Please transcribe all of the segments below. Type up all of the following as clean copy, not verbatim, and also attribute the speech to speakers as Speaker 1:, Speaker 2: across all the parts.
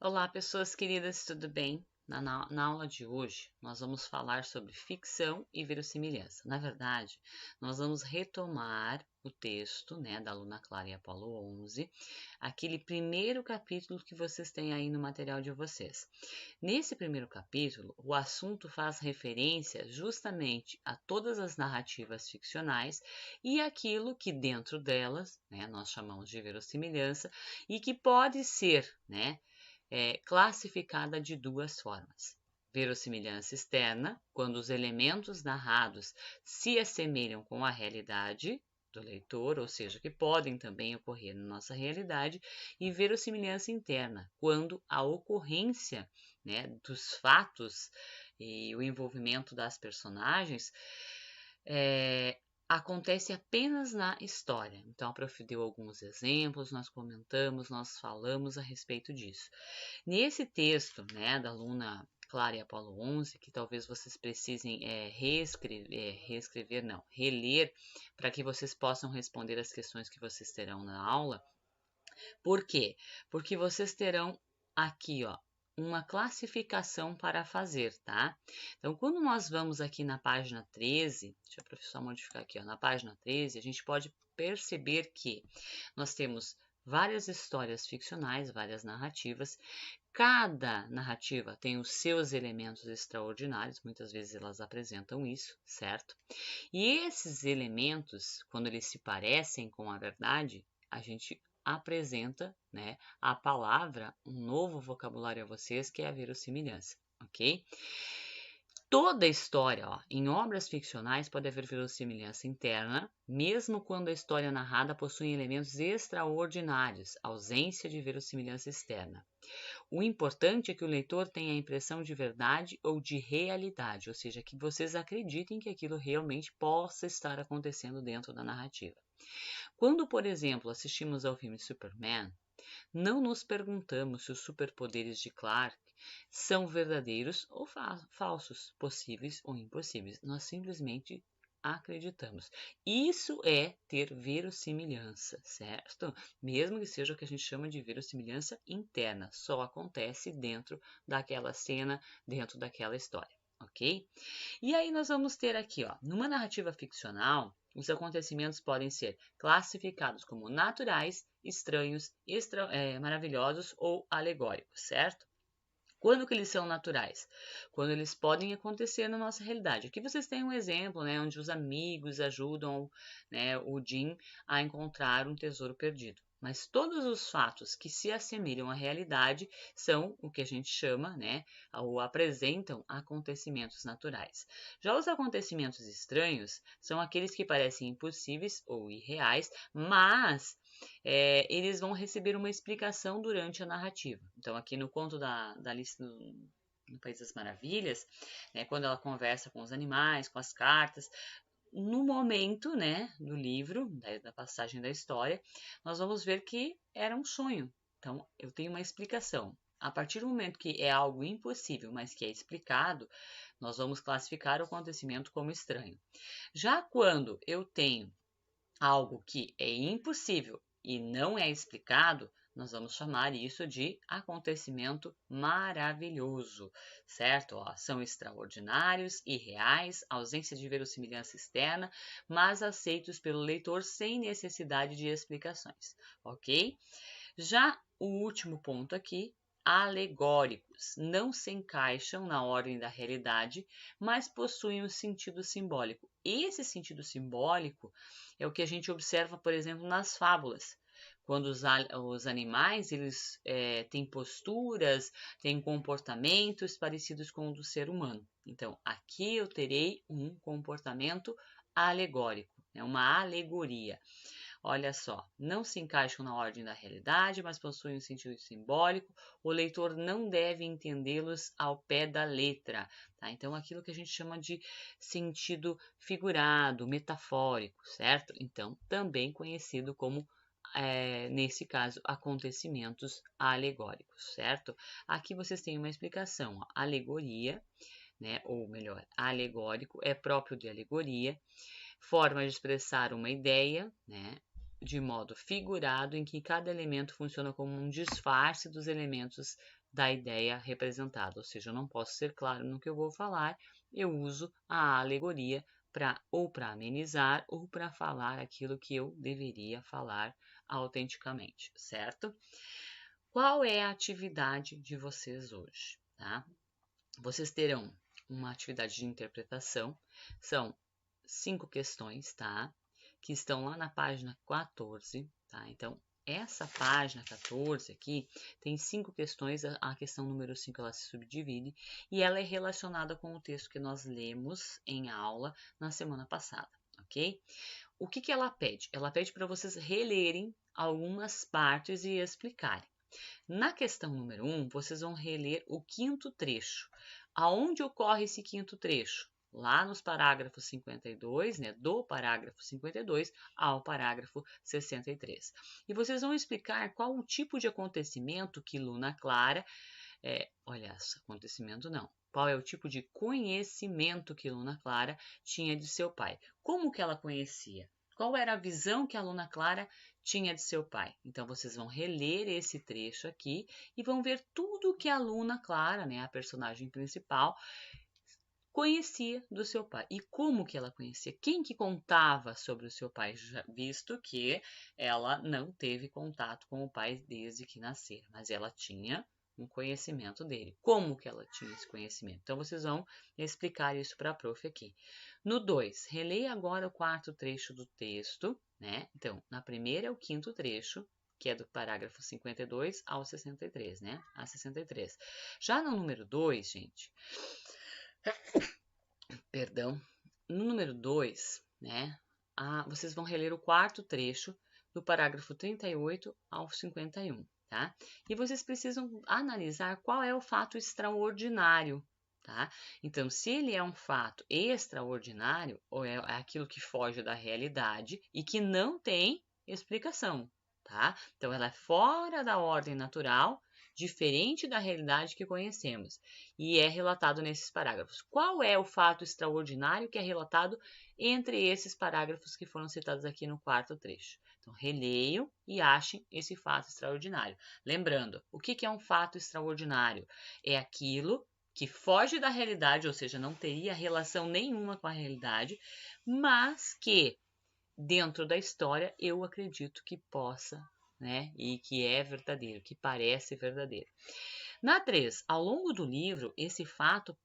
Speaker 1: Olá, pessoas queridas, tudo bem? Na aula de hoje, nós vamos falar sobre ficção e verossimilhança. Na verdade, nós vamos retomar o texto, da aluna Clara e Apolo 11, aquele primeiro capítulo que vocês têm aí no material de vocês. Nesse primeiro capítulo, o assunto faz referência justamente a todas as narrativas ficcionais e aquilo que dentro delas, nós chamamos de verossimilhança e que pode ser, classificada de duas formas. Verossimilhança externa, quando os elementos narrados se assemelham com a realidade do leitor, ou seja, que podem também ocorrer na nossa realidade, e verossimilhança interna, quando a ocorrência dos fatos e o envolvimento das personagens acontece apenas na história. Então, a prof deu alguns exemplos, nós comentamos, nós falamos a respeito disso. Nesse texto, da aluna Clara e Apolo 11, que talvez vocês precisem reler, para que vocês possam responder as questões que vocês terão na aula. Por quê? Porque vocês terão aqui, uma classificação para fazer, tá? Então, quando nós vamos aqui na página 13, deixa a professora modificar aqui, na página 13, a gente pode perceber que nós temos várias histórias ficcionais, várias narrativas. Cada narrativa tem os seus elementos extraordinários, muitas vezes elas apresentam isso, certo? E esses elementos, quando eles se parecem com a verdade, a gente apresenta, a palavra, um novo vocabulário a vocês, que é a verossimilhança, ok? Toda história, em obras ficcionais pode haver verossimilhança interna, mesmo quando a história narrada possui elementos extraordinários, ausência de verossimilhança externa. O importante é que o leitor tenha a impressão de verdade ou de realidade, ou seja, que vocês acreditem que aquilo realmente possa estar acontecendo dentro da narrativa. Quando, por exemplo, assistimos ao filme Superman, não nos perguntamos se os superpoderes de Clark são verdadeiros ou falsos, possíveis ou impossíveis. Nós simplesmente acreditamos. Isso é ter verossimilhança, certo? Mesmo que seja o que a gente chama de verossimilhança interna, só acontece dentro daquela cena, dentro daquela história, ok? E aí nós vamos ter aqui, numa narrativa ficcional, os acontecimentos podem ser classificados como naturais, estranhos, maravilhosos ou alegóricos, certo? Quando que eles são naturais? Quando eles podem acontecer na nossa realidade. Aqui vocês têm um exemplo, onde os amigos ajudam, o Jim a encontrar um tesouro perdido. Mas todos os fatos que se assemelham à realidade são o que a gente chama, ou apresentam acontecimentos naturais. Já os acontecimentos estranhos são aqueles que parecem impossíveis ou irreais, mas eles vão receber uma explicação durante a narrativa. Então, aqui no conto da Alice no País das Maravilhas, quando ela conversa com os animais, com as cartas, no momento, do livro, da passagem da história, nós vamos ver que era um sonho. Então, eu tenho uma explicação. A partir do momento que é algo impossível, mas que é explicado, nós vamos classificar o acontecimento como estranho. Já quando eu tenho algo que é impossível e não é explicado, nós vamos chamar isso de acontecimento maravilhoso, certo? São extraordinários, irreais, ausência de verossimilhança externa, mas aceitos pelo leitor sem necessidade de explicações, ok? Já o último ponto aqui, alegóricos, não se encaixam na ordem da realidade, mas possuem um sentido simbólico. Esse sentido simbólico é o que a gente observa, por exemplo, nas fábulas. Quando os animais eles têm posturas, têm comportamentos parecidos com o do ser humano. Então, aqui eu terei um comportamento alegórico, uma alegoria. Olha só, não se encaixam na ordem da realidade, mas possuem um sentido simbólico. O leitor não deve entendê-los ao pé da letra, tá? Então, aquilo que a gente chama de sentido figurado, metafórico, certo? Então, também conhecido como nesse caso, acontecimentos alegóricos, certo? Aqui vocês têm uma explicação. Alegoria, ou melhor, alegórico, é próprio de alegoria, forma de expressar uma ideia, de modo figurado, em que cada elemento funciona como um disfarce dos elementos da ideia representada. Ou seja, eu não posso ser claro no que eu vou falar, eu uso a alegoria para amenizar ou para falar aquilo que eu deveria falar autenticamente, certo? Qual é a atividade de vocês hoje, tá? Vocês terão uma atividade de interpretação, são 5 questões, tá? Que estão lá na página 14, tá? Então, essa página 14 aqui tem 5 questões, a questão número 5 ela se subdivide e ela é relacionada com o texto que nós lemos em aula na semana passada, ok? O que ela pede? Ela pede para vocês relerem algumas partes e explicarem. Na questão número 1, vocês vão reler o 5º trecho. Aonde ocorre esse 5º trecho? Lá nos parágrafos 52, né, do parágrafo 52 ao parágrafo 63. E vocês vão explicar qual o tipo de acontecimento que Luna Clara, acontecimento não, qual é o tipo de conhecimento que Luna Clara tinha de seu pai. Como que ela conhecia? Qual era a visão que a Luna Clara tinha de seu pai? Então, vocês vão reler esse trecho aqui e vão ver tudo que a Luna Clara, né, a personagem principal, conhecia do seu pai. E como que ela conhecia? Quem que contava sobre o seu pai, visto que ela não teve contato com o pai desde que nasceu, mas ela tinha um conhecimento dele. Como que ela tinha esse conhecimento? Então, vocês vão explicar isso para a prof aqui. No 2, releia agora o 4º trecho do texto, né? Então, na primeira é o 5º trecho, que é do parágrafo 52 ao 63, né? A 63. Já no número 2, gente, perdão, no número 2, né, vocês vão reler o 4º trecho do parágrafo 38 ao 51, tá? E vocês precisam analisar qual é o fato extraordinário, tá? Então, se ele é um fato extraordinário, ou é aquilo que foge da realidade e que não tem explicação, tá? Então, ela é fora da ordem natural, diferente da realidade que conhecemos, e é relatado nesses parágrafos. Qual é o fato extraordinário que é relatado entre esses parágrafos que foram citados aqui no 4º trecho? Então, releiam e achem esse fato extraordinário. Lembrando, o que é um fato extraordinário? É aquilo que foge da realidade, ou seja, não teria relação nenhuma com a realidade, mas que, dentro da história, eu acredito que possa, né, e que é verdadeiro, que parece verdadeiro. Na 3, ao longo do livro, esse fato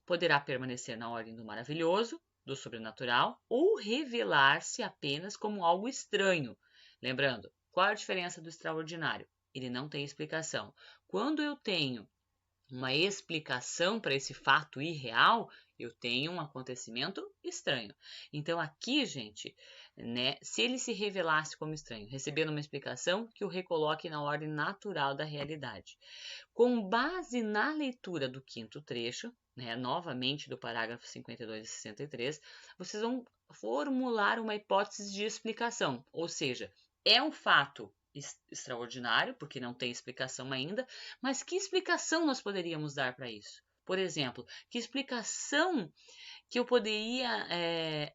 Speaker 1: poderá permanecer na ordem do maravilhoso, do sobrenatural, ou revelar-se apenas como algo estranho. Lembrando, qual a diferença do extraordinário? Ele não tem explicação. Quando eu tenho uma explicação para esse fato irreal, eu tenho um acontecimento estranho. Então aqui, gente, né, se ele se revelasse como estranho, recebendo uma explicação que o recoloque na ordem natural da realidade. Com base na leitura do 5º trecho, né, novamente do parágrafo 52 e 63, vocês vão formular uma hipótese de explicação, ou seja, é um fato extraordinário, porque não tem explicação ainda, mas que explicação nós poderíamos dar para isso? Por exemplo, que explicação que eu poderia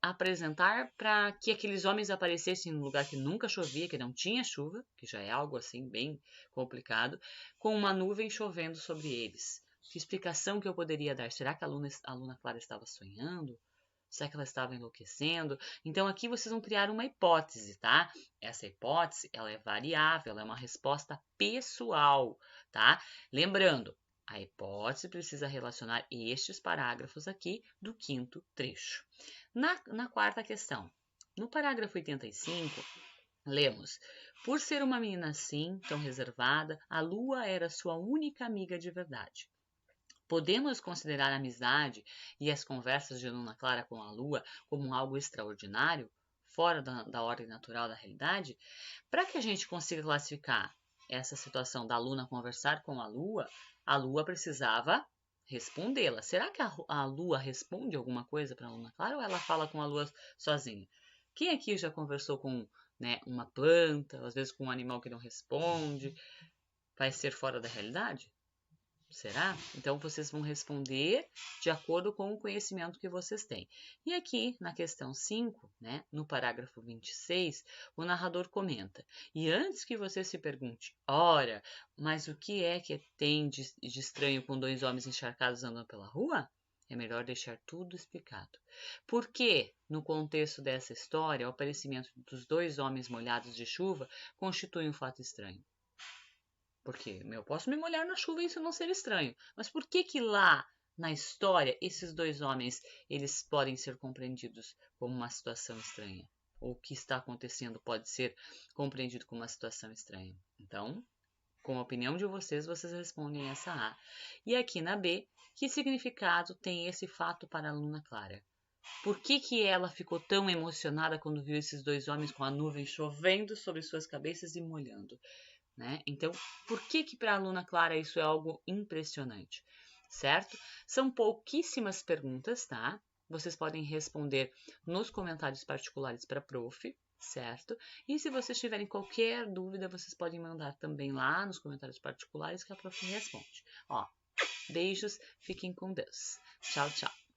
Speaker 1: apresentar para que aqueles homens aparecessem num lugar que nunca chovia, que não tinha chuva, que já é algo assim bem complicado, com uma nuvem chovendo sobre eles? Que explicação que eu poderia dar? Será que a aluna Clara estava sonhando? Será que ela estava enlouquecendo? Então aqui vocês vão criar uma hipótese, tá? Essa hipótese, ela é variável, ela é uma resposta pessoal, tá? Lembrando, a hipótese precisa relacionar estes parágrafos aqui do 5º trecho. Na 4ª questão, no parágrafo 85, lemos: por ser uma menina assim, tão reservada, a lua era sua única amiga de verdade. Podemos considerar a amizade e as conversas de Luna Clara com a lua como algo extraordinário, fora da ordem natural da realidade? Para que a gente consiga classificar essa situação da Luna conversar com a lua precisava respondê-la. Será que a lua responde alguma coisa para a Luna Clara ou ela fala com a lua sozinha? Quem aqui já conversou com, né, uma planta, às vezes com um animal que não responde? Vai ser fora da realidade? Será? Então, vocês vão responder de acordo com o conhecimento que vocês têm. E aqui, na questão 5, né, no parágrafo 26, o narrador comenta: e antes que você se pergunte, ora, mas o que é que tem de estranho com dois homens encharcados andando pela rua? É melhor deixar tudo explicado. Porque, no contexto dessa história, o aparecimento dos dois homens molhados de chuva constitui um fato estranho? Porque eu posso me molhar na chuva e isso não ser estranho. Mas por que que lá na história esses dois homens eles podem ser compreendidos como uma situação estranha? Ou o que está acontecendo pode ser compreendido como uma situação estranha? Então, com a opinião de vocês, vocês respondem essa A. E aqui na B, que significado tem esse fato para a aluna Clara? Por que que ela ficou tão emocionada quando viu esses dois homens com a nuvem chovendo sobre suas cabeças e molhando? Né? Então, por que que para a aluna Clara isso é algo impressionante, certo? São pouquíssimas perguntas, tá? Vocês podem responder nos comentários particulares para a prof, certo? E se vocês tiverem qualquer dúvida, vocês podem mandar também lá nos comentários particulares que a prof responde. Ó, beijos, fiquem com Deus. Tchau, tchau.